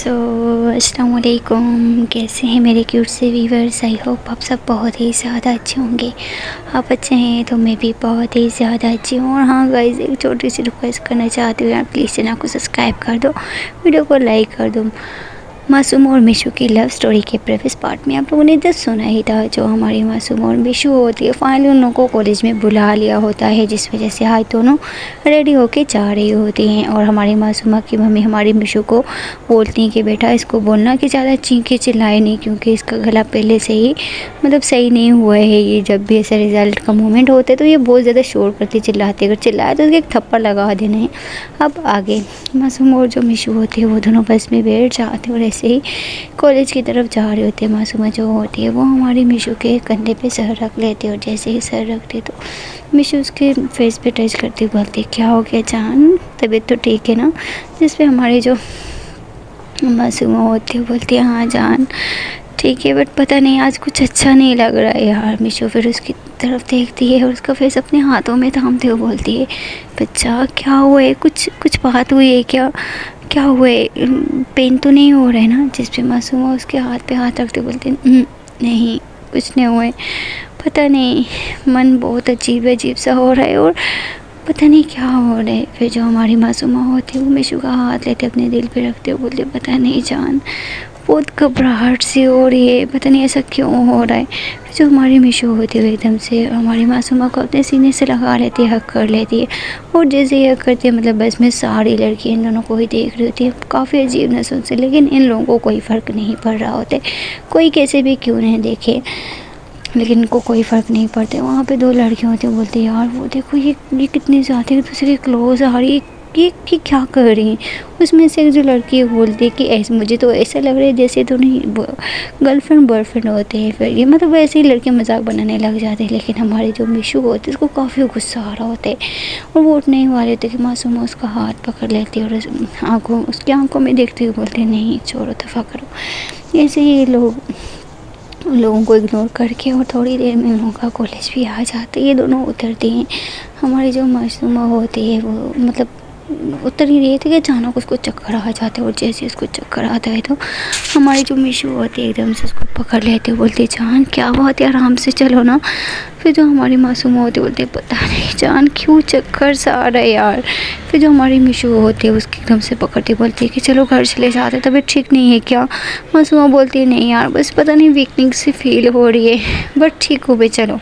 अस्सलाम वालेकुम, कैसे हैं मेरे क्यूट से व्यूवर्स। आई होप आप सब बहुत ही ज़्यादा अच्छे होंगे। आप अच्छे हैं तो मैं भी बहुत ही ज़्यादा अच्छी हूँ। और हाँ गाइस, एक छोटी सी रिक्वेस्ट करना चाहती हूँ यार, प्लीज़ चैनल को सब्सक्राइब कर दो, वीडियो को लाइक कर दो। मासूम और मिशू की लव स्टोरी के प्रीवियस पार्ट में आप लोगों ने जस्ट सुना ही था, जो हमारी मासूम और मिशू होती है, फाइनली उन लोगों को कॉलेज में बुला लिया होता है, जिस वजह से आज दोनों रेडी होके जा रही होती हैं। और हमारी मासूमा की मम्मी हमारी मिशू को बोलती हैं कि बेटा इसको बोलना कि ज़्यादा चीखे चिल्लाए नहीं, क्योंकि इसका गला पहले से ही मतलब सही नहीं हुआ है। ये जब भी ऐसा रिज़ल्ट का मोमेंट होता है तो ये बहुत ज़्यादा शोर करती चिल्लाती, अगर चिल्लाए तो उसके एक थप्पड़ लगा देना है। अब आगे मासूम और जो मिशू होती है वो दोनों बस में बैठ जाते हैं और ऐसे ही कॉलेज की तरफ जा रहे होते हैं। मासूमा जो होती है वो हमारी मिशू के कंधे पे सर रख लेती है, और जैसे ही सर रखती तो मिशू उसके फेस पे टच करती बोलती क्या हो गया जान, तबीयत तो ठीक है ना। जिस पे हमारी जो मासूमा होती है बोलती है हाँ जान ठीक है, बट पता नहीं आज कुछ अच्छा नहीं लग रहा है यार। मिशू फिर उसकी तरफ देखती है और उसका फेस अपने हाथों में थामते हुए बोलती है बच्चा क्या हुआ है, कुछ कुछ बात हुई है क्या, क्या हुआ है, पेन तो नहीं हो रहा है ना। जिस पे मासूमा उसके हाथ पे हाथ रखते बोलती नहीं कुछ नहीं हुआ है, पता नहीं मन बहुत अजीब अजीब सा हो रहा है और पता नहीं क्या हो रहा है। फिर जो हमारी मासूमा होती है वो मिशू का हाथ लेते अपने दिल पे रखते हुए बोलते पता नहीं जान, बहुत घबराहट सी हो रही है, पता नहीं ऐसा क्यों हो रहा है। फिर जो हमारी मिशू होती है एकदम से हमारी मासूमा को अपने सीने से लगा लेती है, हक कर लेती है। और जैसे ही हक करती है मतलब बस में सारी लड़कियाँ इन दोनों को ही देख रही होती है, काफ़ी अजीब नजरों से, लेकिन इन लोगों को कोई फ़र्क नहीं पड़ रहा होता है। कोई कैसे भी क्यों नहीं देखे, लेकिन इनको कोई फ़र्क नहीं पड़ता। वहाँ पे दो लड़कियाँ होती हैं, बोलती यार वो देखो ये कितनी ज़्यादा एक दूसरे के क्लोज आ रही है, ये क्या कर रही हैं। उसमें से एक जो लड़की है बोलती है कि ऐसे मुझे तो ऐसा लग रहा है जैसे तो नहीं गर्लफ्रेंड बॉयफ्रेंड होते हैं। फिर ये मतलब वैसे ही लड़के मजाक बनाने लग जाते हैं, लेकिन हमारी जो मिशू होती है उसको काफ़ी गुस्सा आ रहा होता है और वो उठने ही वाले थे कि मासूमा उसका हाथ पकड़ लेती है और उसकी आंखों में देखते हुए बोलते नहीं छोड़ो दफ़ा करो। ऐसे ही लोगों को इग्नोर करके और थोड़ी देर में लोगों का कॉलेज भी आ जाते हैं। ये दोनों उतरते हैं। हमारी जो मासूमा होती है वो मतलब उतर ही रही थी कि अचानक उसको चक्कर आ जाते हैं, और जैसे उसको चक्कर आता है तो हमारी जो मिशू होती है एकदम से उसको पकड़ लेते हैं, बोलती जान क्या बात है आराम से चलो ना। फिर जो हमारी मासूमा होती है बोलती पता नहीं जान क्यों चक्कर सा आ रहा है यार। फिर जो हमारी मिशू होती है उसकी एकदम से पकड़ती बोलती है कि चलो घर चले जाते, तबीयत ठीक नहीं है क्या। मासूमा बोलती है नहीं यार बस पता नहीं वीकनेस सी फील हो रही है, बट ठीक हो गई चलो।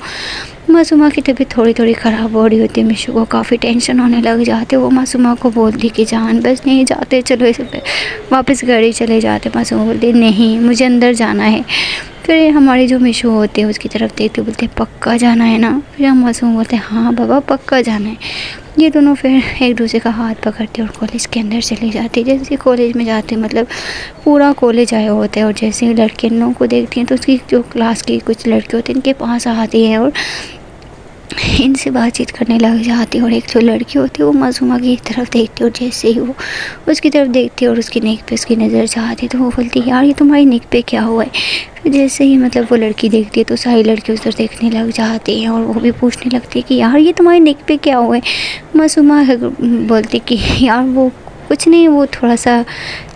मासूमा की तबीयत थोड़ी थोड़ी ख़राब हो रही होती है, मिशू को काफ़ी टेंशन होने लग जाते। वो मासूमा को बोलती कि जान बस नहीं जाते चलो इस वापस घर ही चले जाते। मासूमा बोलती नहीं मुझे अंदर जाना है। फिर हमारी जो मिशू होती है उसकी तरफ देखते बोलते पक्का जाना है ना। फिर हम मासूम बोलते हाँ बाबा पक्का जाना है। ये दोनों फिर एक दूसरे का हाथ पकड़ते और कॉलेज के अंदर चले जाते। जैसे कॉलेज में जाते मतलब पूरा कॉलेज आया होता है, और जैसे ही लड़के इन लोगों को देखती हैं तो उसकी जो क्लास की कुछ लड़के होते हैं इनके पास आती हैं और इनसे बातचीत करने लग जाती है। और एक जो लड़की होती है वो मासूमा की तरफ देखती है, और जैसे ही वो उसकी तरफ देखती है और उसकी नेक पे उसकी नज़र जाती है तो वो बोलती है यार ये तुम्हारी नेक पे क्या हुआ है। फिर जैसे ही मतलब वो लड़की देखती है तो सारी लड़की उस तरफ देखने लग जाती हैं और वो भी पूछने लगती है कि यार ये तुम्हारी नेक पे क्या हुआ है। मासूमा बोलती कि यार वो कुछ नहीं, वो थोड़ा सा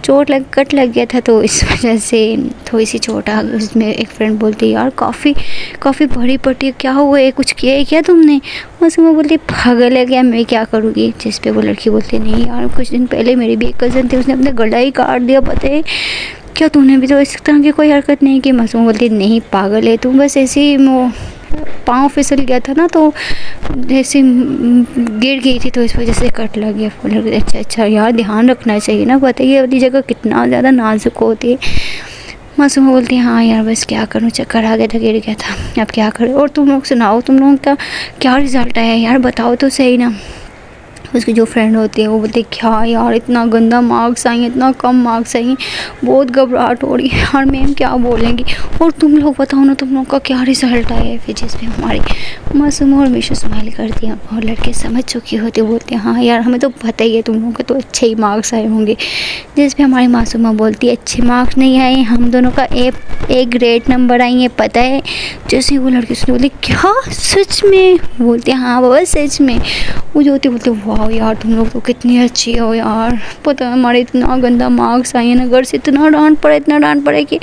कट लग गया था तो इस वजह से थोड़ी सी चोट आ गई। उसमें एक फ्रेंड बोलती यार काफ़ी बड़ी पट्टी क्या हुआ है, कुछ किया है क्या तुमने। मासूमा बोलती पागल है क्या, मैं क्या करूँगी। जिस पे वो लड़की बोलती नहीं यार कुछ दिन पहले मेरी भी एक कज़न थी, उसने अपना गला ही काट दिया, पता है क्या तूने भी तो इस तरह की कोई हरकत नहीं की। मासूमा बोलती नहीं पागल है तुम, बस ऐसे ही वो पाँव फिसल गया था ना तो जैसे गिर गई थी तो इस वजह से कट लग गया। अच्छा यार ध्यान रखना चाहिए ना, बताइए ये वाली जगह कितना ज़्यादा नाजुक होती है। मासूमा बोलती है हाँ यार बस क्या करूँ, चक्कर आ गया था, गिर गया था, अब क्या करूँ। और तुम लोग सुनाओ तुम लोगों का क्या रिज़ल्ट आया यार, बताओ तो सही ना। उसकी जो फ्रेंड होती है वो बोलती है क्या यार इतना गंदा मार्क्स आई हैं, इतना कम मार्क्स आई हैं, बहुत घबराहट हो रही है यार, मैम क्या बोलेंगी। और तुम लोग बताओ ना तुम लोग का क्या रिज़ल्ट आया है। फिर जिसमें हमारी मासूमा और मिशू स्माइल करती हैं और लड़के समझ चुकी होती है, बोलते हैं हाँ यार हमें तो पता ही है तुम लोगों के तो अच्छे ही मार्क्स आए होंगे। जिस पे हमारी मासूमा बोलती है अच्छे मार्क्स नहीं आए, हम दोनों का ए ग्रेड नंबर आई है पता है। जैसे वो लड़की उसने बोली क्या सच में, बोलते हैं हाँ बाबा सच में। वो जो होती बोलते वाह वाह यार तुम लोग तो कितनी अच्छी हो यार, पता है हमारे इतना गंदा मार्क्स आए हैं ना, घर से इतना डांट पड़े कि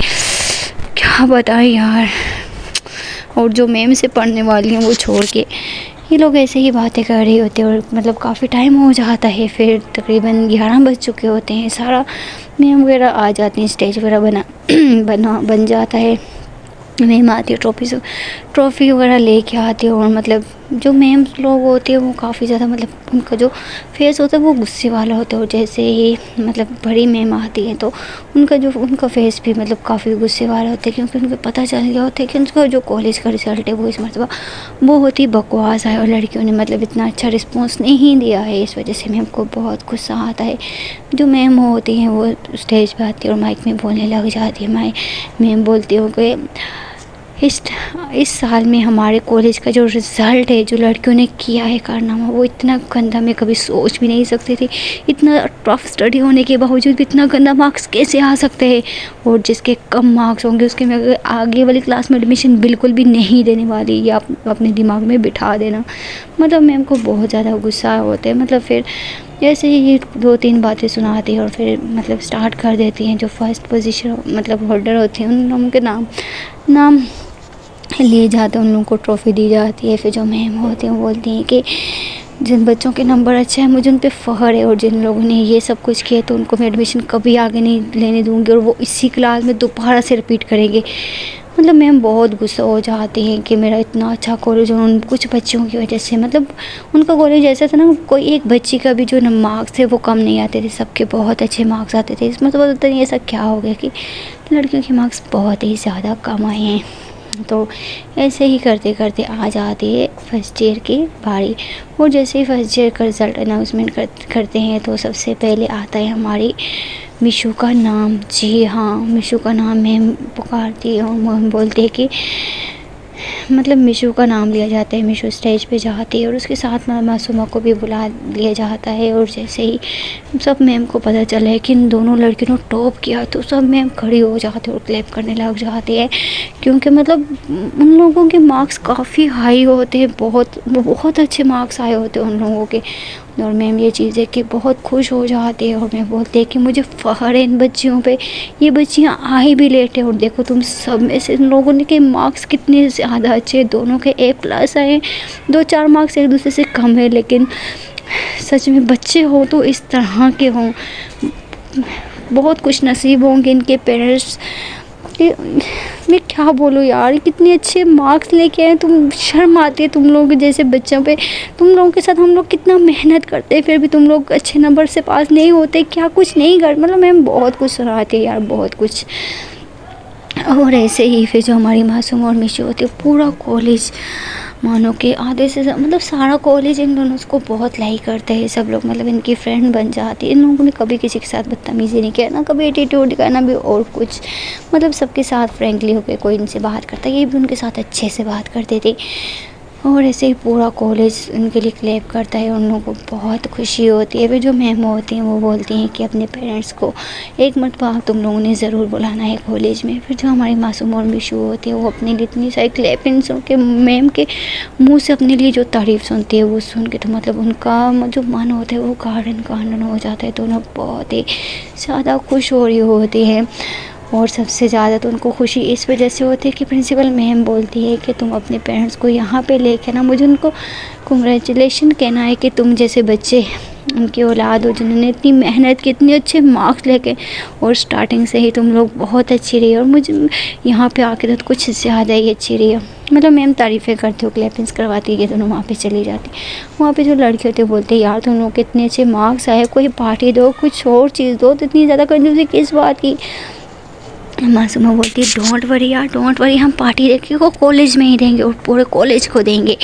क्या बताएं यार। और जो मैम से पढ़ने वाली हैं वो छोड़ के ये लोग ऐसे ही बातें कर रही होती है, और मतलब काफ़ी टाइम हो जाता है, फिर तकरीबन 11 बज चुके होते हैं, सारा मैम वगैरह आ जाती हैं, स्टेज वगैरह बन जाता है। मैम आती है, ट्रॉफ़ी वगैरह लेके आती है, और मतलब जो मैम लोग होते हैं वो काफ़ी ज़्यादा मतलब उनका जो फेस होता है वो गुस्से वाला होता है, और जैसे ही मतलब बड़ी मैम आती है तो उनका फेस भी मतलब काफ़ी गुस्से वाला होता है, क्योंकि उनको पता चल गया होता है कि उनका जो कॉलेज का रिज़ल्ट है वो इस मरतबा बहुत ही बकवास है, और लड़कियों ने मतलब इतना अच्छा रिस्पॉन्स नहीं दिया है। इस वजह से मैम को बहुत गुस्सा आता है। जो मैम होती हैं वो स्टेज पर आती है और माइक में बोलने लग जाती है। मैम बोलती हो कि इस साल में हमारे कॉलेज का जो रिज़ल्ट है, जो लड़कियों ने किया है कारनामा, वो इतना गंदा मैं कभी सोच भी नहीं सकती थी। इतना टफ स्टडी होने के बावजूद भी इतना गंदा मार्क्स कैसे आ सकते हैं, और जिसके कम मार्क्स होंगे उसके मैं आगे वाली क्लास में एडमिशन बिल्कुल भी नहीं देने वाली, ये आप अपने दिमाग में बिठा देना। मतलब मैम को बहुत ज़्यादा गुस्सा होता है। मतलब फिर जैसे ही ये 2-3 बातें सुनाती है और फिर मतलब स्टार्ट कर देती हैं। जो फर्स्ट पोजीशन मतलब होल्डर होते हैं उन लोगों के नाम लिए जाते हैं, उन लोगों को ट्रॉफ़ी दी जाती है। फिर जो मैम होते हैं वो बोलती हैं कि जिन बच्चों के नंबर अच्छे हैं मुझे उन पे फ़ख्र है, और जिन लोगों ने ये सब कुछ किया तो उनको मैं एडमिशन कभी आगे नहीं लेने दूँगी, और वो इसी क्लास में दोबारा से रिपीट करेंगे। मतलब मैम बहुत गुस्सा हो जाती हैं कि मेरा इतना अच्छा कॉलेज और उन कुछ बच्चों की वजह से, मतलब उनका कॉलेज ऐसा था ना, कोई एक बच्ची का भी जो मार्क्स थे वो कम नहीं आते थे, सबके बहुत अच्छे मार्क्स आते थे। इसमें तो पता नहीं ऐसा क्या हो गया कि लड़कियों के मार्क्स बहुत ही ज़्यादा कम आए हैं। तो ऐसे ही करते करते आ जाती है फर्स्ट ईयर की बारी, और जैसे ही फर्स्ट ईयर का रिज़ल्ट अनाउंसमेंट करते हैं तो सबसे पहले आता है हमारी मिशू का नाम। जी हाँ, मिशू का नाम मैम पुकारती है और मैम बोलती है कि मतलब मिशू का नाम लिया जाता है। मिशू स्टेज पे जाती है और उसके साथ मासूमा को भी बुला लिया जाता है। और जैसे ही सब मैम को पता चला है कि इन दोनों लड़कियों ने टॉप किया तो सब मैम खड़ी हो जाते हैं और क्लैप करने लग जाती है, क्योंकि मतलब उन लोगों के मार्क्स काफ़ी हाई होते हैं, बहुत अच्छे मार्क्स आए होते हैं उन लोगों के। और मैम ये चीज़ है कि बहुत खुश हो जाती है और मैं बोलती है कि मुझे फ़ख्र है इन बच्चियों पे, ये बच्चियाँ आई भी लेट है और देखो तुम सब में से इन लोगों के मार्क्स कितने ज़्यादा अच्छे, दोनों के A+ आए, 2-4 मार्क्स एक दूसरे से कम है, लेकिन सच में बच्चे हो तो इस तरह के हों, बहुत खुश नसीब होंगे इनके पेरेंट्स। मैं क्या बोलूँ यार, कितने अच्छे मार्क्स लेके आए, तुम शर्म आती है तुम लोग जैसे बच्चों पे। तुम लोगों के साथ हम लोग कितना मेहनत करते हैं, फिर भी तुम लोग अच्छे नंबर से पास नहीं होते, क्या कुछ नहीं कर, मतलब मैम बहुत कुछ सुनाती है यार, बहुत कुछ। और ऐसे ही फिर जो हमारी मासूम और मिशू होती है, पूरा कॉलेज मानो कि आधे से मतलब सारा कॉलेज इन दोनों को बहुत लाइक करते हैं सब लोग, मतलब इनकी फ्रेंड बन जाती है। इन लोगों ने कभी किसी के साथ बदतमीज़ी नहीं किया, ना कभी एटीट्यूड दिखाया, ना भी और कुछ, मतलब सबके साथ फ्रेंकली होकर कोई इनसे बात करता है, ये भी उनके साथ अच्छे से बात करते थे। और ऐसे ही पूरा कॉलेज उनके लिए क्लैप करता है, उन लोगों को बहुत खुशी होती है। फिर जो मैम होती हैं वो बोलती हैं कि अपने पेरेंट्स को एक मरतबा तुम लोगों ने ज़रूर बुलाना है कॉलेज में। फिर जो हमारी मासूम और मिशू होती है वो अपने लिए इतनी सारी क्लैपिंग सुन के, मैम के मुंह से अपने लिए जो तारीफ़ सुनती है वो सुन के तो मतलब उनका जो मन होता है वो गार्डन हो जाता है। तो उन्हें बहुत ही ज़्यादा खुश हो रही होती है, और सबसे ज़्यादा तो उनको खुशी इस वजह से होती है कि प्रिंसिपल मैम बोलती है कि तुम अपने पेरेंट्स को यहाँ पे लेके ना, मुझे उनको कंग्रेचुलेशन कहना है कि तुम जैसे बच्चे उनकी औलाद हो जिन्होंने इतनी मेहनत की, इतने अच्छे मार्क्स लेके, और स्टार्टिंग से ही तुम लोग बहुत अच्छी रही, और मुझे यहाँ पे आके तो कुछ ज़्यादा ही अच्छी रही है। मतलब मैम तारीफ़ें करती हो, क्लैपिंग्स करवाती है, दोनों वहाँ पे चली जाती। वहाँ पे जो लड़के होते बोलते यार तुम लोग के इतने अच्छे मार्क्स आए, कोई पार्टी दो, कुछ और चीज़ दो, तो इतनी ज़्यादा कंजूसी किस बात की। मासूमा बोलती है डोंट वरी यार, डोंट वरी, हम पार्टी देंगे वो कॉलेज में ही देंगे और पूरे कॉलेज को देंगे,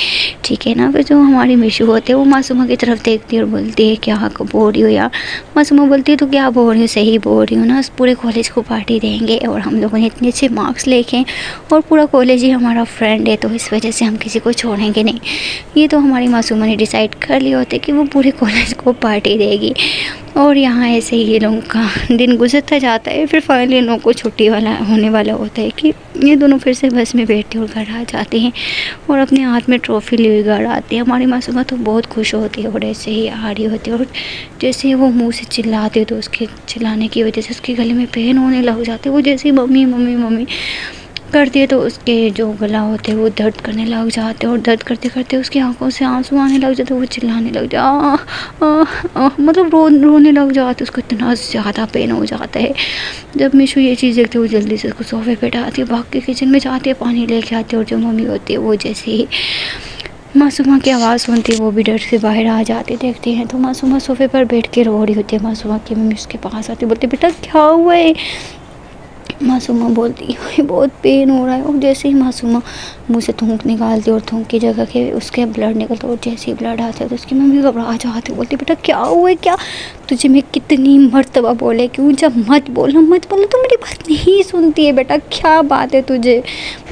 ठीक है ना। फिर जो हमारी मिशू होते हैं वो मासूमा की तरफ देखती है और बोलती है क्या बोल रही हो यार। मासूमा बोलती है तो क्या बोल रही हो, सही बोल रही हो ना, पूरे कॉलेज को पार्टी देंगे, और हम लोगों ने इतने अच्छे मार्क्स लेके हैं और पूरा कॉलेज ही हमारा फ्रेंड है, तो इस वजह से हम किसी को छोड़ेंगे नहीं। ये तो हमारी मासूमा ने डिसाइड कर लिया होता है कि वो पूरे कॉलेज को पार्टी देगी। और यहाँ ऐसे ही ये लोगों का दिन गुजरता जाता है। फिर फाइनली इन लोगों को छुट्टी वाला होने वाला होता है कि ये दोनों फिर से बस में बैठते और घर आ जाते हैं और अपने हाथ में ट्रॉफ़ी लिए घर आते हैं। हमारी मासूमा तो बहुत खुश होती है और ऐसे ही आ रही होती है और जैसे ही वो मुँह से चिल्लाते तो उसके चिल्लाने की वजह से उसके गले में पेन होने लग जाते। वो जैसे ही मम्मी मम्मी मम्मी करती है तो उसके जो गला होते हैं वो दर्द करने लग जाते हैं और दर्द करते करते उसकी आंखों से आंसू आने लग जाते। वो चिल्लाने लग जाए मतलब रोने लग जाते। उसको इतना ज़्यादा पेन हो जाता है। जब मिशू ये चीज़ देखते वो जल्दी से उसको सोफे पे डालती है, भाग के किचन में जाती है, पानी लेके आती है और जो मम्मी होती है वो जैसे ही मासूमा की आवाज़ सुनती है वो भी डर से बाहर आ जाती देखती हैं तो मासूमा सोफे पर बैठ के रो रही होती है। मासूमा की मम्मी उसके पास आती बोलती बेटा क्या हुआ है। मासूमा बोलती है बहुत पेन हो रहा है और जैसे ही मासूमा मुँह से थूक निकालती और थूक की जगह के उसके ब्लड निकलता और जैसे ही ब्लड आता है तो उसकी मम्मी घबरा जाती बोलती बेटा क्या हुआ है क्या। तुझे मैं कितनी मर्तबा बोले कि जब मत बोलो तो मेरी बात नहीं सुनती है बेटा, क्या बात है तुझे।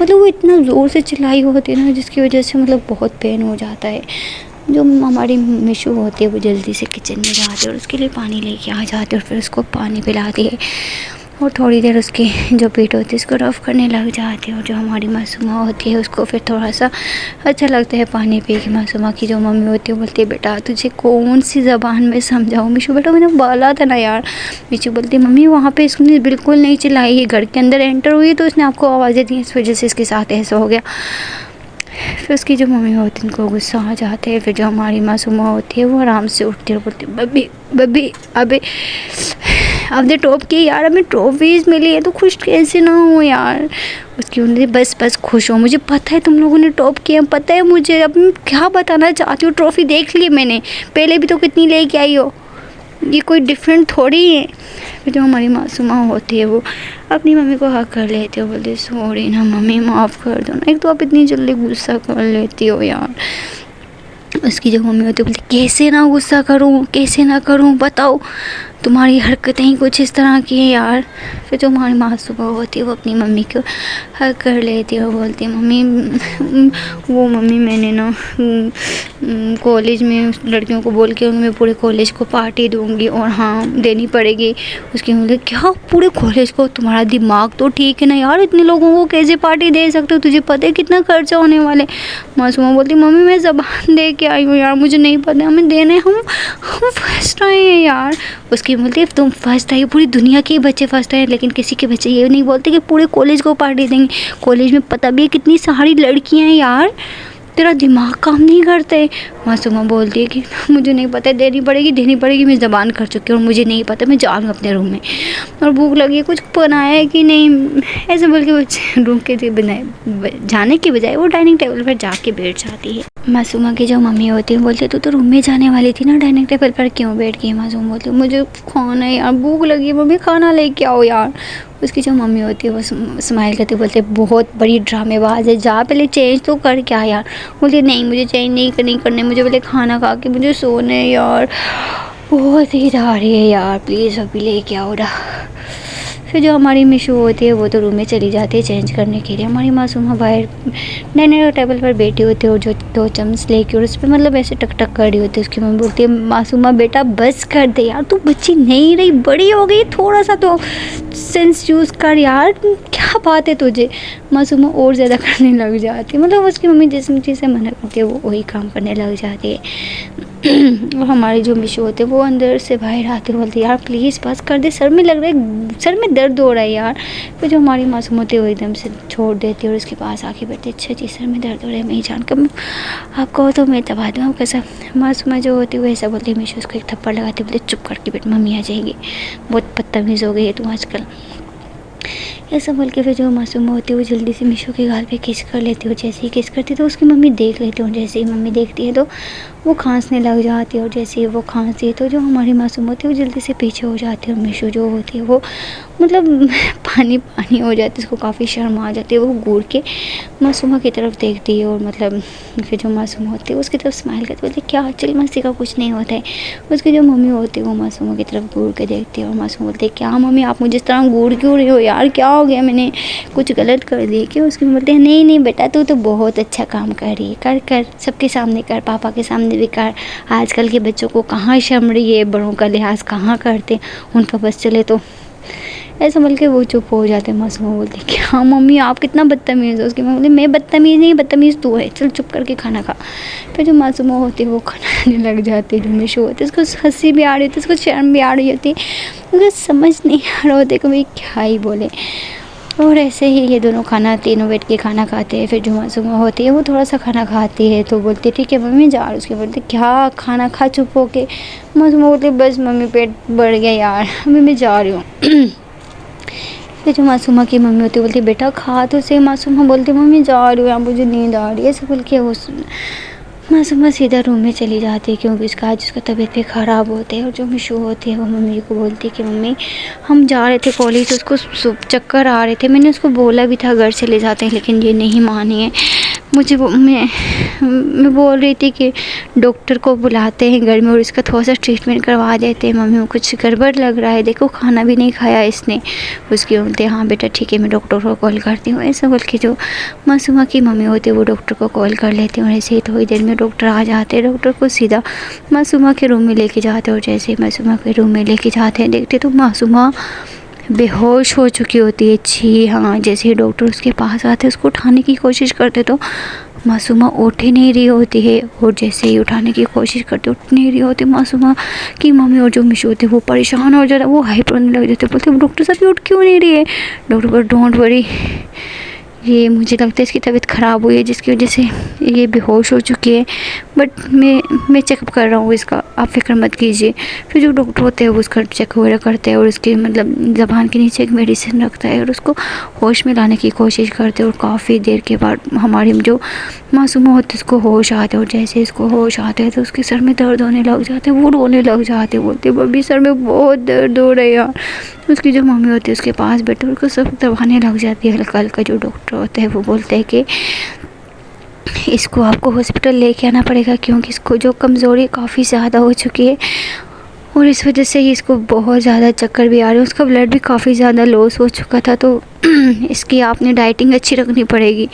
मतलब वो इतना ज़ोर से चिल्लाई होती है ना जिसकी वजह से मतलब बहुत पेन हो जाता है। जो हमारी मिशू होती है वो जल्दी से किचन में जाती है और उसके लिए पानी लेके आ जाती है और फिर उसको पानी पिलाती है और थोड़ी देर उसकी जो पीठ होती है उसको रफ़ करने लग जाती है। और जो हमारी मासूमा होती है उसको फिर थोड़ा सा अच्छा लगता है पानी पी के। मासूमा की जो मम्मी होती है वो बोलती है बेटा तुझे कौन सी ज़बान में समझाऊँ। मिशू बेटा मैंने बोला था ना यार। मिशू बोलती है मम्मी वहाँ पे इसने बिल्कुल नहीं चिल्लाई है, घर के अंदर एंटर हुई तो इसने आपको आवाज़ें दी, इस वजह से इसके साथ ऐसा हो गया। फिर उसकी जो मम्मी होती है उनको गुस्सा आ जाते हैं। फिर जो हमारी मासूमा होती है वो आराम से उठती है और बोलती है बब्बी बब्बी अबे आपने टॉप की यार, हमें ट्रॉफीज़ मिली है तो खुश कैसे ना हो यार। उसकी उन्होंने बस खुश हो, मुझे पता है तुम लोगों ने टॉप किया, पता है मुझे, अब क्या बताना चाहती हो। ट्रॉफ़ी देख ली मैंने, पहले भी तो कितनी लेके आई हो, ये कोई डिफरेंट थोड़ी है। फिर जो हमारी मासूमा होती है वो अपनी मम्मी को हक कर लेती है, बोलती सॉरी ना मम्मी माफ़ कर दो ना, एक तो आप इतनी जल्दी गुस्सा कर लेती हो यार। उसकी जो मम्मी होती है बोलती कैसे ना गुस्सा करूँ, कैसे ना करूँ, बताओ तुम्हारी हरकतें ही कुछ इस तरह की हैं यार। फिर जो हमारी मासूमा होती है वो अपनी मम्मी को हक कर लेती है और बोलती है मम्मी मैंने ना कॉलेज में लड़कियों को बोल के मैं पूरे कॉलेज को पार्टी दूंगी और हाँ देनी पड़ेगी। उसकी मम्मी क्या पूरे कॉलेज को, तुम्हारा दिमाग तो ठीक है ना यार, इतने लोगों को कैसे पार्टी दे सकते हो, तुझे पता है कितना खर्चा होने वाले। मासूमा बोलती मम्मी मैं ज़बान दे के आई हूँ यार, मुझे नहीं पता हमें देने, हम फर्स्ट आए हैं यार। उसकी बोलती है तुम फर्स्ट आई, पूरी दुनिया के बच्चे फर्स्ट आए, लेकिन किसी के बच्चे ये नहीं बोलते कि पूरे कॉलेज को पार्टी देंगे। कॉलेज में पता भी है कितनी सारी लड़कियां हैं यार, तेरा दिमाग काम नहीं करते। मासूमा बोलती है कि मुझे नहीं पता, देनी पड़ेगी, मैं ज़बान कर चुकी हूँ और मुझे नहीं पता, मैं जाऊँगी अपने रूम में और भूख लगी है, कुछ बनाया है कि नहीं, ऐसे बोल के बच्चे रूम के जाने के बजाय वो डाइनिंग टेबल पर जाके बैठ जाती है। मासूमा की जो मम्मी होती है बोलती तो रूम में जाने वाली थी ना, डाइनिंग टेबल पर क्यों बैठ गई। मासूम बोलती मुझे खाना है यार, भूख लगी है मम्मी, खाना लेके आओ यार। उसकी जो मम्मी होती है वो स्माइल करती बोलते बहुत बड़ी ड्रामेबाज है, जा पहले चेंज तो कर क्या यार। बोलती नहीं मुझे चेंज नहीं करने, मुझे पहले खाना खा के मुझे सोने यार, बहुत ही जा रही है यार, प्लीज़ अभी लेके आओ ना। फिर जो हमारी मिशू होती है वो तो रूम में चली जाती है चेंज करने के लिए। हमारी मासूमा बाहर डाइनिंग टेबल पर बैठी होती है और जो 2 चम्मच लेके और उस पर मतलब ऐसे टक कर रही होती है। उसकी मम्मी बोलती है मासूमा बेटा बस कर दे यार, तू बच्ची नहीं रही, बड़ी हो गई, थोड़ा सा तो सेंस यूज़ कर यार, क्या बात है तुझे। मासूमा और ज़्यादा करने लग जाती है, मतलब उसकी मम्मी जिस चीज़ से मना करती है वो वही काम करने लग जाती है। और हमारी जो मिशू होते हैं वो अंदर से बाहर आते बोलते यार प्लीज़ बस कर दे, सर में लग रहा है, सर में दर्द हो रहा है यार। फिर जो हमारी मासूम होती है वो एकदम से छोड़ देती है और उसके पास आके बैठती अच्छा जी सर में दर्द हो रहा है, मैं ही जान कर आपको तो मैं दबा दूँ आपका सब। मासूमा जो होती है वो ऐसा बोलती है, मिशू उसको एक थप्पड़ लगाती बोलते चुप करके बैठ, मम्मी आ जाएगी, बहुत बदतमीज़ हो गई है तुम आजकल, ऐसा बोल के। फिर जो मासूम होती है वो जल्दी से मिशू के गाल पे किस कर लेती है और जैसे ही किस करती है तो उसकी मम्मी देख लेती है और जैसे ही मम्मी देखती है तो वो खांसने लग जाती है और जैसे ही वो खांसती है तो जो हमारी मासूम होती है वो जल्दी से पीछे हो जाती है और मिशू जो होती है वो मतलब पानी हो जाती है, उसको काफ़ी शर्म आ जाती है। वो घूर के मासूमा की तरफ देखती है और मतलब फिर जो मासूम होती है उसकी तरफ स्माइल करती बोलती क्या चल मस्ती का कुछ नहीं होता है। उसकी जो मम्मी होती है वो मासूमा की तरफ घूर के देखती है और मासूम बोलती है क्या मम्मी आप मुझे इस तरह घूर क्यों रही हो यार, क्या हो गया, मैंने कुछ गलत कर दिया क्या। उसकी बोलते हैं नहीं बेटा तू तो बहुत अच्छा काम कर रही है, कर सबके सामने कर, पापा के सामने बेकार। आजकल के बच्चों को कहाँ शर्म रही है, बड़ों का लिहाज कहाँ करते, उनका बस चले तो ऐसा बोल के वो चुप हो जाते। मासूमा बोलती कि हाँ मम्मी आप कितना बदतमीज़ हो। उसकी मम्मी बोलती मैं बदतमीज़ नहीं, बदतमीज़ तू है, चल चुप करके खाना खा। फिर जो मासूमा होती है वो खाने लग जाती है। जो मिशू होती है उसको हंसी भी आ रही होती है, उसको शर्म भी आ रही होती है, उसको समझ नहीं आ रहा होता कि भाई क्या ही बोले। और ऐसे ही ये दोनों तीनों बैठ के खाना खाते हैं। फिर जो मासूमा होती है वो थोड़ा सा खाना खाती है तो बोलती है ठीक है मम्मी जा रही। उसके बोलते क्या खाना खा चुप हो के। मासूमा बोलती बस मम्मी पेट बढ़ गया यार, अभी मैं जा रही हूँ। फिर जो मासूमा की मम्मी होती है बोलती बेटा खा तो सही। मासूमा बोलती मम्मी जा रही हूँ यार, मुझे नींद आ रही है। ऐसे बोल के वो मासूमा सीधा रूम में चली जाती है क्योंकि आज उसका तबीयत भी ख़राब होती है। और जो मिशू होती है वो मम्मी को बोलती है कि मम्मी हम जा रहे थे कॉलेज तो उसको चक्कर आ रहे थे, मैंने उसको बोला भी था घर चले जाते हैं लेकिन ये नहीं मानी है। मुझे मैं बोल रही थी कि डॉक्टर को बुलाते हैं घर में और इसका थोड़ा सा ट्रीटमेंट करवा देते हैं, मम्मी को कुछ गड़बड़ लग रहा है, देखो खाना भी नहीं खाया इसने। उसकी बोलते हाँ बेटा ठीक है मैं डॉक्टर को कॉल करती हूँ। ऐसा बोल के जो मासूमा की मम्मी होती है वो डॉक्टर को कॉल कर लेती हैं और ऐसे ही थोड़ी देर में डॉक्टर आ जाते हैं। डॉक्टर को सीधा मासूमा के रूम में लेके जाते हैं और जैसे ही मासूमा के रूम में लेके जाते हैं देखते तो मासूमा बेहोश हो चुकी होती है। जी हाँ, जैसे ही डॉक्टर उसके पास आते उसको उठाने की कोशिश करते तो मासूमा उठ ही नहीं रही होती है। और जैसे ही उठाने की कोशिश करते उठ नहीं रही होती मासूमा की मम्मी और जो मिशू होती है वो परेशान हो जाता, वो हाइपर होने लग जाते, बोलते डॉक्टर साहब ये उठ क्यों नहीं रही है। डॉक्टर बोल डोंट वरी, ये मुझे लगता है इसकी तबीयत ख़राब हुई है जिसकी वजह से ये बेहोश हो चुकी है, बट मैं चेकअप कर रहा हूँ इसका, आप फिक्र मत कीजिए। फिर जो डॉक्टर होते हैं वो उसका चेक वगैरह करते हैं और उसके मतलब ज़बान के नीचे एक मेडिसिन रखता है और उसको होश में लाने की कोशिश करते हैं। और काफ़ी देर के बाद हमारी जो मासूमा होती है उसको होश आते हैं और जैसे इसको होश आते हैं तो उसके सर में दर्द होने लग जाते हैं, वो रोने लग जाते हैं, बोलते बब्बी सर में बहुत दर्द हो रहा है यार। उसकी जो मम्मी होती है उसके पास बैठे उसको सब दबाने लग जाती है हल्का हल्का। जो डॉक्टर होता है वो बोलते हैं कि इसको आपको हॉस्पिटल लेके आना पड़ेगा क्योंकि इसको जो कमज़ोरी काफ़ी ज़्यादा हो चुकी है और इस वजह से ही इसको बहुत ज़्यादा चक्कर भी आ रहे हैं, उसका ब्लड भी काफ़ी ज़्यादा लॉस हो चुका था। तो इसकी आपने डाइटिंग अच्छी रखनी पड़ेगी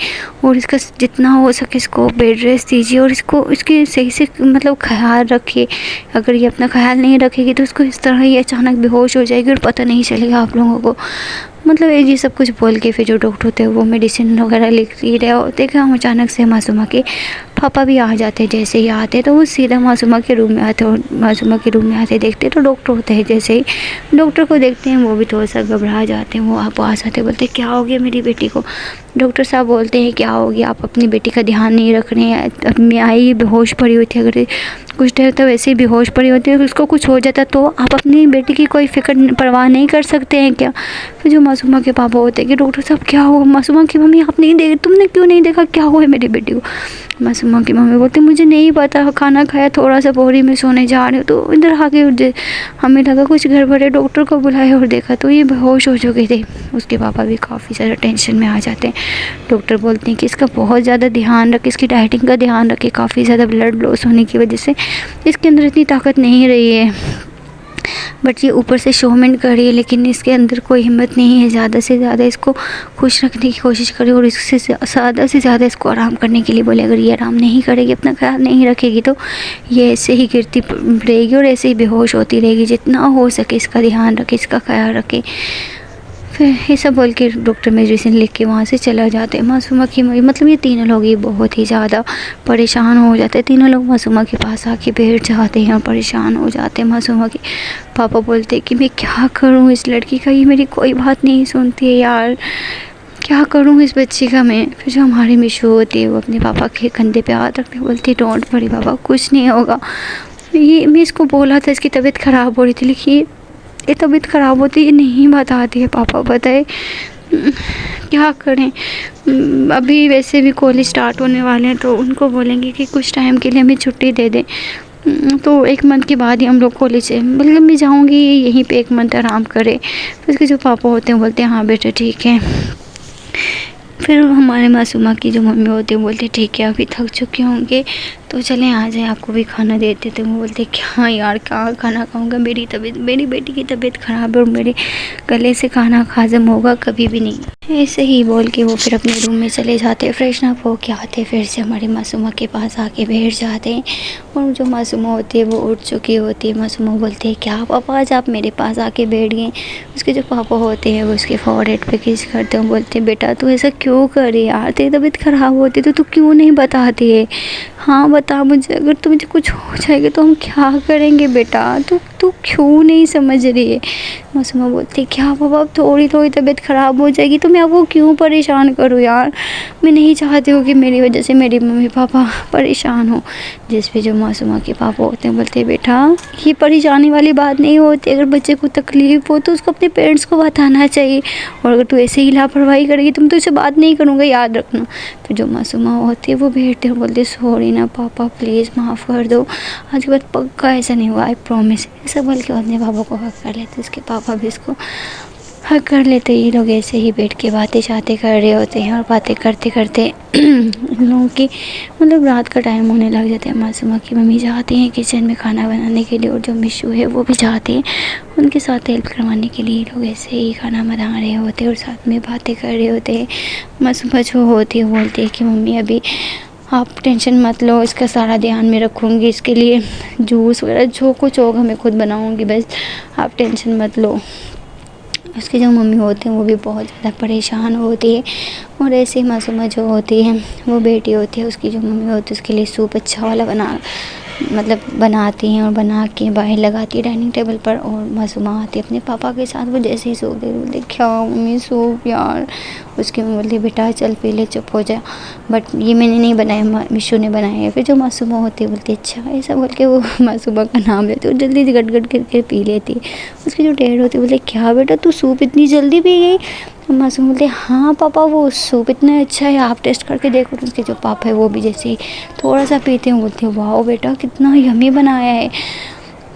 और इसका जितना हो सके इसको बेड रेस्ट दीजिए और इसकी सही से मतलब ख्याल रखिए। अगर ये अपना ख्याल नहीं रखेगी तो उसको इस तरह ही अचानक बेहोश हो जाएगी और पता नहीं चलेगा आप लोगों को। मतलब ये सब कुछ बोल के फिर जो डॉक्टर होते हैं वो मेडिसिन वगैरह लिख ही रहे होते हैं कि हम अचानक से मासूमा के पापा भी आ जाते हैं। जैसे ही आते तो वो सीधा मासूमा के रूम में आते और मासूमा के रूम में आते देखते तो डॉक्टर होते हैं। जैसे ही डॉक्टर को देखते हैं वो भी थोड़ा सा घबरा जाते हैं, वो आप पास आते बोलते क्या हो गया मेरी बेटी को। डॉक्टर साहब बोलते हैं क्या हो गया, आप अपनी बेटी का ध्यान नहीं रख रहे हैं, अब मैं आई बेहोश पड़ी हुई थी, अगर कुछ टाइम तो वैसे ही बेहोश पड़ी होती है, उसको कुछ हो जाता तो आप अपनी बेटी की कोई फिक्र परवाह नहीं कर सकते हैं क्या। फिर जो मासूमा के पापा होते हैं कि डॉक्टर साहब क्या हुआ। मासूमा की मम्मी आप नहीं देख, तुमने क्यों नहीं देखा क्या हुआ है मेरी बेटी को। मासूमा की मम्मी बोलती मुझे नहीं पता, खाना खाया थोड़ा सा बोरी में सोने जा रही हूँ तो इधर आ गई, हमें लगा कुछ गड़बड़ है, डॉक्टर को बुलाया और देखा तो ये बेहोश हो चुके थे। उसके पापा भी काफ़ी ज़्यादा टेंशन में आ जाते हैं। डॉक्टर बोलते हैं कि इसका बहुत ज़्यादा ध्यान रखें, इसकी डाइटिंग का ध्यान रखें, काफ़ी ज़्यादा ब्लड लॉस होने की वजह से इसके अंदर इतनी ताकत नहीं रही है, बट ये ऊपर से शोमेंट कर रही है लेकिन इसके अंदर कोई हिम्मत नहीं है। ज़्यादा से ज़्यादा इसको खुश रखने की कोशिश करें और इससे ज़्यादा से ज़्यादा इसको आराम करने के लिए बोले। अगर ये आराम नहीं करेगी, अपना ख्याल नहीं रखेगी तो ये ऐसे ही गिरती रहेगी और ऐसे ही बेहोश होती रहेगी। जितना हो सके इसका ध्यान रखें, इसका ख्याल रखें। फिर ये सब बोल के डॉक्टर मेडिसिन लिख के वहाँ से चला जाते हैं। मासूमा की मतलब ये तीनों लोग ही बहुत ही ज़्यादा परेशान हो जाते हैं। तीनों लोग मासूमा के पास आके बैठ जाते हैं और परेशान हो जाते हैं। मासूमा के पापा बोलते हैं कि मैं क्या करूँ इस लड़की का, ये मेरी कोई बात नहीं सुनती है यार, क्या करूँ इस बच्ची का मैं। फिर जो हमारी मिशू होती है वो अपने पापा के कंधे पे हाथ रखते बोलती है डोंट वरी पापा, कुछ नहीं होगा। ये मैं इसको बोला था इसकी तबीयत ख़राब हो रही थी लेकिन ये तबीयत ख़राब होती है नहीं बताती है पापा, बताए क्या करें। अभी वैसे भी कॉलेज स्टार्ट होने वाले हैं तो उनको बोलेंगे कि कुछ टाइम के लिए हमें छुट्टी दे दें, तो 1 मंथ के बाद ही हम लोग कॉलेज है, मतलब मैं जाऊंगी यहीं पे 1 मंथ आराम करें। फिर उसके जो पापा होते हैं बोलते हैं हाँ बेटा ठीक है। फिर हमारे मासूमा की जो मम्मी होती है बोलते ठीक है अभी थक चुके होंगे तो चलें आ जाएं, आपको भी खाना देते थे। वो बोलते क्या यार क्या खाना खाऊंगा, मेरी तबीयत, मेरी बेटी की तबीयत ख़राब है और मेरे गले से खाना हजम होगा कभी भी नहीं। ऐसे ही बोल के वो फिर अपने रूम में चले जाते, फ्रेशन अप होके आते, फिर से हमारी मासूमा के पास आके बैठ जाते हैं। और जो मासूमा होती है वो उठ चुकी होती है। मासूमा बोलते हैं क्या पापा आज आप मेरे पास आके बैठ गए। उसके जो पापा होते हैं वो उसके फॉरहेड पे किस करते हैं, बोलते हैं बेटा तू ऐसा क्यों कर रही यार, तेरी तबीयत ख़राब होती तो तू क्यों नहीं बताती है। हाँ बता मुझे, अगर तो मुझे कुछ हो जाएगा तो हम क्या करेंगे बेटा, तू क्यों नहीं समझ रही है। मासूमा बोलती क्या पापा अब थोड़ी थोड़ी तबीयत ख़राब हो जाएगी तो मैं आपको क्यों परेशान करूँ यार, मैं नहीं चाहती हूँ कि मेरी वजह से मेरी मम्मी पापा परेशान हो। जिस पे जो मासूमा के पापा होते हैं बोलते हैं बेटा ये परेशानी वाली बात नहीं होती, अगर बच्चे को तकलीफ़ हो तो उसको अपने पेरेंट्स को बताना चाहिए, और अगर तू ऐसे ही लापरवाही करेगी तो मैं तुझसे बात नहीं करूँगा, याद रखना। फिर जो मासूमा होती है वो बैठते हैं, बोलते सॉरी ना पापा प्लीज़ माफ़ कर दो, आज के बाद पक्का ऐसा नहीं हुआ, आई प्रॉमिस। ऐसा बोल के अपने पापा को हक कर लेते, उसके पापा भी इसको हक कर लेते। ये लोग ऐसे ही बैठ के बातें शातें कर रहे होते हैं और बातें करते करते इन लोगों की मतलब रात का टाइम होने लग जाता है। मासूमा की मम्मी जाती हैं किचन में खाना बनाने के लिए, और जो मिशू है वो भी जाते हैं उनके साथ हेल्प करवाने के लिए। लोग ऐसे ही खाना बना रहे होते हैं और साथ में बातें कर रहे होते हैं। मासूमा जो होती है बोलती है कि मम्मी अभी आप टेंशन मत लो, इसका सारा ध्यान मैं रखूँगी, इसके लिए जूस वगैरह जो कुछ होगा मैं खुद बनाऊँगी, बस आप टेंशन मत लो। उसकी जो मम्मी होती हैं वो भी बहुत ज़्यादा परेशान होती है। और ऐसे ही मासूमा जो होती है वो बेटी होती है, उसकी जो मम्मी होती है उसके लिए सूप अच्छा वाला बनाती हैं और बना के बाहर लगाती है डाइनिंग टेबल पर। और मासूमा आती है अपने पापा के साथ, वो जैसे ही सूप दे बोलते क्या मम्मी सूप यार। उसकी मम्मी बोलती बेटा चल पी ले, चुप हो जा, बट ये मैंने नहीं बनाया, मिशू ने बनाया है। फिर जो मासूमा होती है बोलती अच्छा, ऐसा बोल के वो मासूमा का नाम लेती है और जल्दी से गट गट करके पी लेती है। उसकी जो डैड होती है बोलते क्या बेटा तू सूप इतनी जल्दी पी गई। तो मासूम बोलते हाँ पापा वो सूप इतना अच्छा है, आप टेस्ट करके देखो। तो उसके जो पापा है वो भी जैसे ही थोड़ा सा पीते हैं बोलते हैं वाह बेटा कितना यम्मी बनाया है।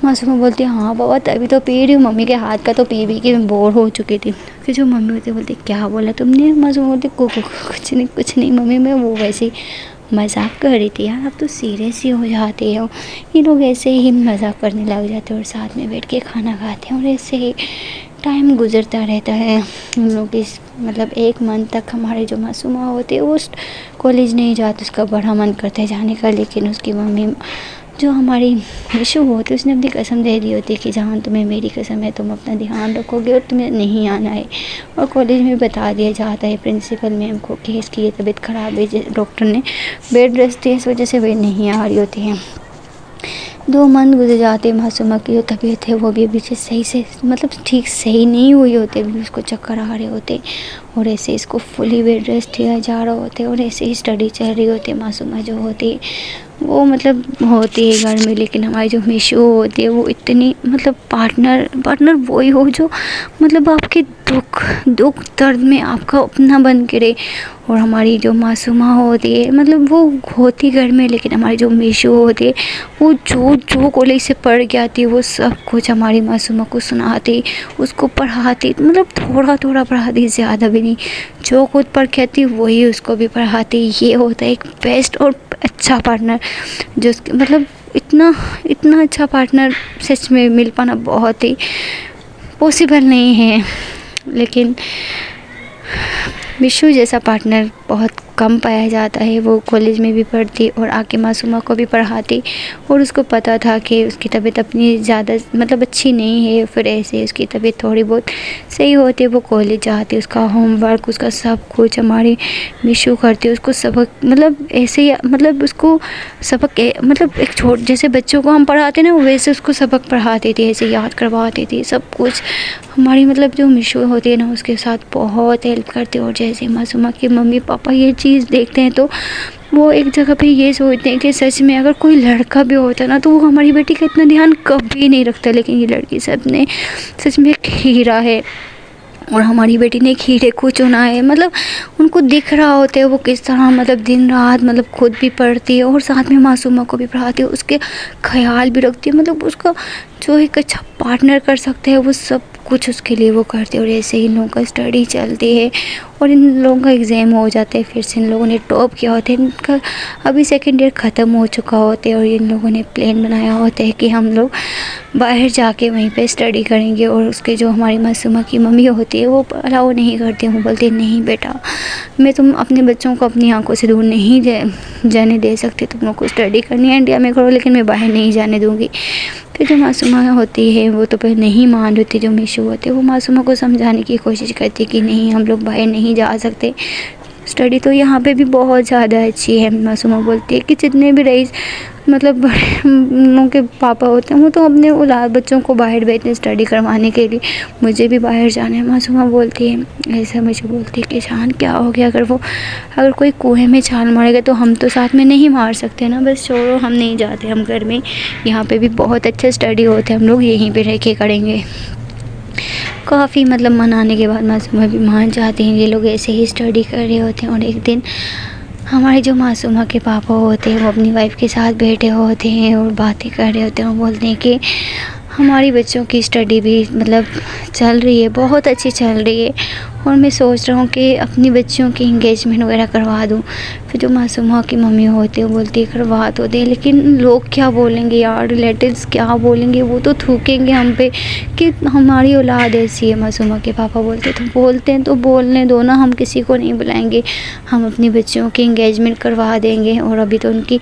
मासूमा बोलती है हाँ पापा तभी तो पी रही हूँ, मम्मी के हाथ का तो पी के मैं बोर हो चुकी थी। फिर जो मम्मी होती बोलती क्या बोला तुमने। मासूमा बोलती कुछ नहीं मम्मी, मैं वो वैसे ही मजाक कर रही थी यार, अब तो सीरियस ही हो जाते हो। ये लोग ऐसे ही मजाक करने लग जाते हैं और साथ में बैठ के खाना खाते हैं और ऐसे ही टाइम गुजरता रहता है। हम लोग इस मतलब 1 मंथ तक हमारे जो मासूमा होते हैं वो कॉलेज नहीं जाते, उसका बड़ा मन करता है जाने का, लेकिन उसकी मम्मी जो हमारी मिशू होती है उसने अपनी कसम दे दी होती है कि जहाँ तुम्हें मेरी कसम है तुम अपना ध्यान रखोगे और तुम्हें नहीं आना है। और कॉलेज में बता दिया जाता है प्रिंसिपल मैम को कि इसकी ये तबीयत ख़राब है, डॉक्टर ने बेड रेस्ट दी, इस वजह से वे नहीं आ रही होती हैं। 2 मंथ गुजर जाते, मासूमा की जो तबीयत है वो भी अभी सही से मतलब ठीक सही नहीं हुई होती, अभी उसको चक्कर आ रहे होते और ऐसे इसको फुली बेड रेस्ट दिया जा रहा होते और ऐसे ही स्टडी चल रही होती है। मासूमा जो होती है वो मतलब होती है घर में, लेकिन हमारी जो मिशू होती है वो इतनी मतलब पार्टनर वही हो जो मतलब आपके दुख दर्द में आपका अपना बन के रहे। और हमारी जो मासूमा होती है मतलब वो होती घर में, लेकिन हमारी जो मिशू होती है वो जो कॉलेज से पढ़ के आती है वो सब कुछ हमारी मासूमा को सुनाती, उसको पढ़ाती, मतलब थोड़ा थोड़ा पढ़ाती, ज़्यादा भी नहीं। जो खुद पढ़ के आती वही उसको भी पढ़ाती। ये होता है एक बेस्ट और अच्छा पार्टनर, जो मतलब इतना अच्छा पार्टनर सच में मिल पाना बहुत ही पॉसिबल नहीं है। लेकिन मिशू जैसा पार्टनर बहुत कम पाया जाता है। वो कॉलेज में भी पढ़ती और आके मासूमा को भी पढ़ाती और उसको पता था कि उसकी तबीयत अपनी ज़्यादा मतलब अच्छी नहीं है, फिर ऐसे उसकी तबीयत थोड़ी बहुत सही होती है वो कॉलेज जाती, उसका होमवर्क उसका सब कुछ हमारी मिशू करती है। उसको सबक मतलब ऐसे ही मतलब उसको सबक मतलब एक जैसे बच्चों को हम पढ़ाते ना वैसे उसको सबक पढ़ाती थी, ऐसे याद करवाती थी सब कुछ। हमारी मतलब जो मिशू होती है ना उसके साथ बहुत हेल्प करती है। और जैसे मासूमा के मम्मी पापा ये चीज़ देखते हैं तो वो एक जगह पे ये सोचते हैं कि सच में अगर कोई लड़का भी होता ना तो वो हमारी बेटी का इतना ध्यान कभी नहीं रखता, लेकिन ये लड़की सच में एक हीरा है। और हमारी बेटी ने एक हीरे को चुना है। मतलब उनको दिख रहा होता है वो किस तरह मतलब दिन रात मतलब खुद भी पढ़ती है और साथ में मासूमा को भी पढ़ाती है, उसके ख्याल भी रखती है। मतलब उसका जो एक अच्छा पार्टनर कर सकते हैं वो सब कुछ उसके लिए वो करते हैं। और ऐसे ही इन लोगों का स्टडी चलती है और इन लोगों का एग्ज़ाम हो जाता है। फिर से इन लोगों ने टॉप किया होता है, इनका अभी सेकेंड ईयर ख़त्म हो चुका होता है और इन लोगों ने प्लान बनाया होता है कि हम लोग बाहर जाके वहीं पे स्टडी करेंगे। और उसके जो हमारी मासूमा की मम्मी होती है वो अलाउ नहीं करती, वो बोलती है नहीं बेटा, मैं तुम अपने बच्चों को अपनी आंखों से दूर नहीं जाने दे सकती, तुम लोग को स्टडी करनी है इंडिया में करो, लेकिन मैं बाहर नहीं जाने दूँगी। फिर जो मासूमा होती है वो तो पहले नहीं मान रही थी, जो मिशू होते हैं वो मासूमा को समझाने की कोशिश करती कि नहीं हम लोग बाहर नहीं जा सकते, स्टडी तो यहाँ पे भी बहुत ज़्यादा अच्छी है। मासूमा बोलती है कि जितने भी रईस मतलब लोगों के पापा होते हैं वो तो अपने औलाद बच्चों को बाहर भेजते हैं स्टडी करवाने के लिए, मुझे भी बाहर जाना है। मासूमा बोलती है ऐसा, मुझे बोलती है कि शान क्या हो गया, अगर कोई कुएं में छाल मारेगा तो हम तो साथ में नहीं मार सकते ना, बस छोड़ो हम नहीं जाते, हम घर में यहाँ पे भी बहुत अच्छा स्टडी होता है, हम लोग यहीं पे रह के करेंगे। काफ़ी मतलब मनाने के बाद मासूमा भी मान जाते हैं। ये लोग ऐसे ही स्टडी कर रहे होते हैं और एक दिन हमारे जो मासूमा के पापा होते हैं वो अपनी वाइफ के साथ बैठे होते हैं और बातें कर रहे होते हैं और बोलते हैं कि हमारी बच्चों की स्टडी भी मतलब चल रही है, बहुत अच्छी चल रही है और मैं सोच रहा हूँ कि अपनी बच्चियों की इंगेजमेंट वगैरह करवा दूँ। फिर जो मासूमा की मम्मी होती है वो बोलती है करवा तो दे, लेकिन लोग क्या बोलेंगे यार, रिलेटिव्स क्या बोलेंगे, वो तो थूकेंगे हम पे कि हमारी औलाद ऐसी है। मासूमा के पापा बोलते तो बोलते हैं तो बोलने दो ना, हम किसी को नहीं बुलाएंगे, हम अपनी बच्चियों की इंगेजमेंट करवा देंगे और अभी तो उनकी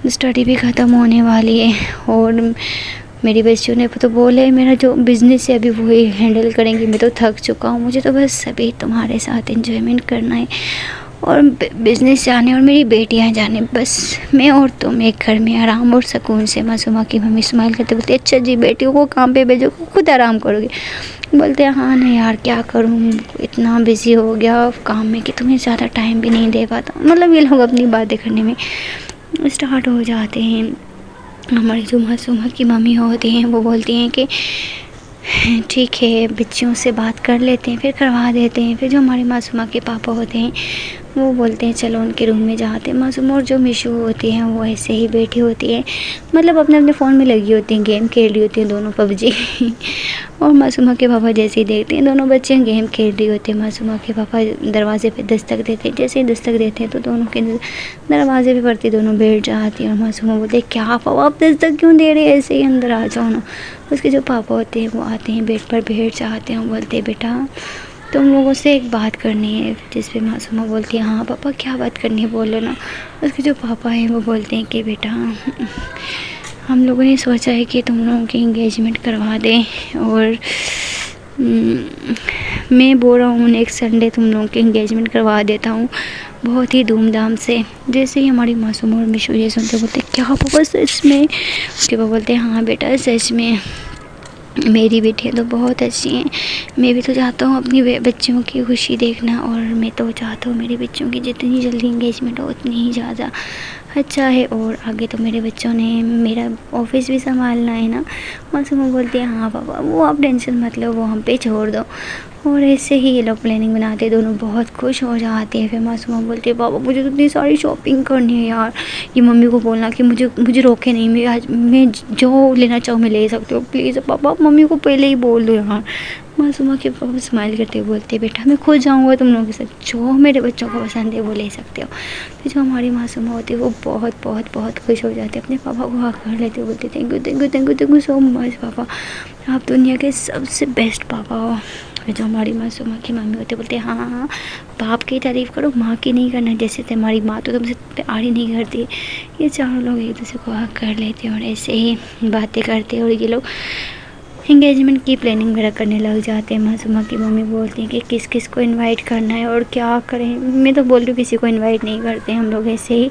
स्टडी भी ख़त्म होने वाली है और मेरी बच्चियों ने तो बोले मेरा जो बिज़नेस है अभी वही हैंडल करेंगी, मैं तो थक चुका हूँ, मुझे तो बस अभी तुम्हारे साथ एंजॉयमेंट करना है और बिज़नेस जाने और मेरी बेटियाँ जाने, बस मैं और तुम एक घर में आराम और सुकून से। मासूमा की मम्मी स्माइल करते बोलते अच्छा जी बेटियों को काम पे भेजो, खुद आराम करोगे। बोलते हैं हाँ नहीं यार क्या करूँ, इतना बिज़ी हो गया काम में कि तुम्हें ज़्यादा टाइम भी नहीं दे पाता। मतलब ये लोग अपनी बातें करने में स्टार्ट हो जाते हैं। हमारी जो मासूमा की मम्मी होती हैं वो बोलती हैं कि ठीक है बच्चियों से बात कर लेते हैं फिर करवा देते हैं। फिर जो हमारे मासूमा के पापा होते हैं वो बोलते हैं चलो उनके रूम में जाते हैं। मासूमा और जो मिशू होती हैं वो ऐसे ही बैठी होती है, मतलब अपने अपने फ़ोन में लगी होती हैं, गेम खेल रही होती हैं दोनों पबजी और मासूमा के पापा जैसे ही देखते हैं दोनों बच्चे गेम खेल रही होती हैं, मासूमा के पापा दरवाजे पे दस्तक देते हैं। जैसे ही दस्तक देते हैं तो दोनों के दरवाजे पे पड़ती दोनों बैठ जाती हैं और मासूमा बोलते हैं क्या पापा आप दस्तक क्यों दे रहे हैं, ऐसे ही अंदर आ जाओ ना। उसके जो पापा होते हैं वो आते हैं, बेड पर बैठ जाते हैं और बोलते हैं बेटा तुम लोगों से एक बात करनी है। जिस पे मासूमा बोलती है हाँ पापा क्या बात करनी है बोलो ना। उसके जो पापा हैं वो बोलते हैं कि बेटा हम लोगों ने सोचा है कि तुम लोगों की इंगेजमेंट करवा दें और मैं बोल रहा हूँ नेक्स्ट संडे तुम लोगों की इंगेजमेंट करवा देता हूँ बहुत ही धूमधाम से। जैसे ही हमारी मासूमा और मिशू ये सुनते बोलते क्या पापा सच में। उसके पापा बोलते हैं हाँ बेटा सच में, मेरी बेटियाँ तो बहुत अच्छी हैं, मैं भी तो चाहता हूँ अपनी बच्चियों की खुशी देखना और मैं तो चाहता हूँ मेरी बच्चियों की जितनी जल्दी इंगेजमेंट हो उतनी ही ज़्यादा अच्छा है और आगे तो मेरे बच्चों ने मेरा ऑफिस भी संभालना है ना। मासूमा बोलती है हाँ पापा वो आप टेंशन मत लो, वो हम पे छोड़ दो। और ऐसे ही ये लोग प्लानिंग बनाते दोनों बहुत खुश हो जाते हैं। फिर मासूमा बोलती है पापा मुझे तो इतनी सारी शॉपिंग करनी है यार, ये मम्मी को बोलना कि मुझे रोके नहीं, मैं जो लेना चाहूँ मैं ले सकती हूँ प्लीज़ पापा, आप मम्मी को पहले ही बोल दो यार। मासूमा के पापा स्माइल करते हुए बोलते बेटा मैं खुद जाऊँगा तुम लोगों के साथ, जो मेरे बच्चों को पसंद है वो ले सकते हो। तो जो हमारी मासूमा होती है वो बहुत बहुत बहुत खुश हो जाती है, अपने पापा को हाथ कर लेते बोलते thank you thank you thank you thank you so much पापा, आप दुनिया के सबसे बेस्ट पापा हो। फिर जो हमारी मासूमा की मम्मी होती है बोलते हाँ हाँ बाप की तारीफ़ करो माँ की नहीं करना, जैसे तुम्हारी माँ तो तुमसे प्यार ही नहीं करती। ये चारों लोग एक दूसरे को हक कर लेते हैं और ऐसे ही बातें करते हैं और ये लोग इंगेजमेंट की प्लानिंग वगैरह करने लग जाते हैं। मासूमा की मम्मी बोलती हैं कि किस किस को इनवाइट करना है और क्या करें। मैं तो बोल रही हूँ किसी को इनवाइट नहीं करते, हम लोग ऐसे ही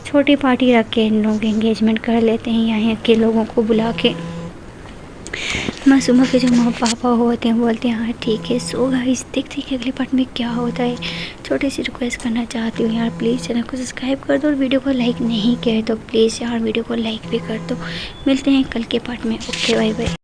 छोटी पार्टी रख के इन लोग एंगेजमेंट कर लेते हैं यहाँ के लोगों को बुला के। मासूमा के जो माँ पापा होते हैं बोलते हैं हाँ ठीक है। सो गाइस देखते हैं कि अगले पार्ट में क्या होता है। छोटी सी रिक्वेस्ट करना चाहती हूँ यार प्लीज़ चैनल को सब्सक्राइब कर दो और वीडियो को लाइक नहीं किया तो प्लीज़ यार वीडियो को लाइक भी कर दो। मिलते हैं कल के पार्ट में, ओके बाय बाय।